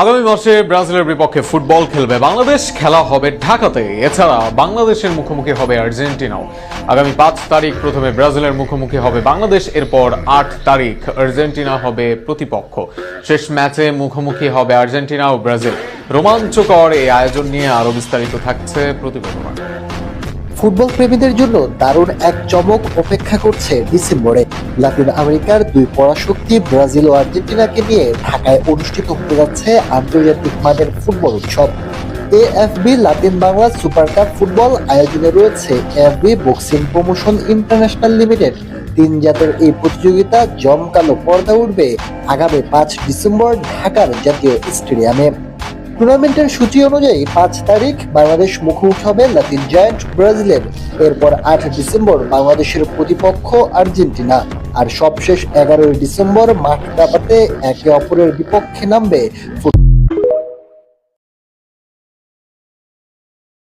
আগামী মাসে ব্রাজিলের বিপক্ষে ফুটবল খেলবে বাংলাদেশ, খেলা হবে ঢাকাতে। এছাড়া বাংলাদেশের মুখোমুখি হবে আর্জেন্টিনাও। আগামী 5 তারিখ প্রথমে ব্রাজিলের মুখোমুখি হবে বাংলাদেশ, এরপর 8 তারিখ আর্জেন্টিনা হবে প্রতিপক্ষ। শেষ ম্যাচে মুখোমুখি হবে আর্জেন্টিনা ও ব্রাজিল। রোমাঞ্চকর এই আয়োজন নিয়ে আরো বিস্তারিত থাকছে প্রতিবেদন। ফুটবল প্রেমীদের জন্য দারুণ এক চমক অপেক্ষা করছে ডিসেম্বরে। লাতিন আমেরিকার দুই পরাশক্তি ব্রাজিল ও আর্জেন্টিনাকে নিয়ে ঢাকায় অনুষ্ঠিত হতে যাচ্ছে আন্তর্জাতিক মানের ফুটবল উৎসব। AFB Latin Bangla super cup football আয়োজনে রয়েছে AFB boxing promotion international limited. 3 জাতের এই প্রতিযোগিতা জমকালো পর্দা উঠবে আগামী 5 ডিসেম্বর ঢাকার জাতীয় স্টেডিয়ামে। টুর্নামেন্টের সূচি অনুযায়ী 5 তারিখ বাংলাদেশ মুখোমুখি হবে লাতিন জায়ান্ট ব্রাজিলের। এরপর 8 ডিসেম্বর বাংলাদেশের প্রতিপক্ষ আর্জেন্টিনা। আর সবশেষ 11 ডিসেম্বর মাঠ কাঁপাতে একে অপরের বিপক্ষে নামবে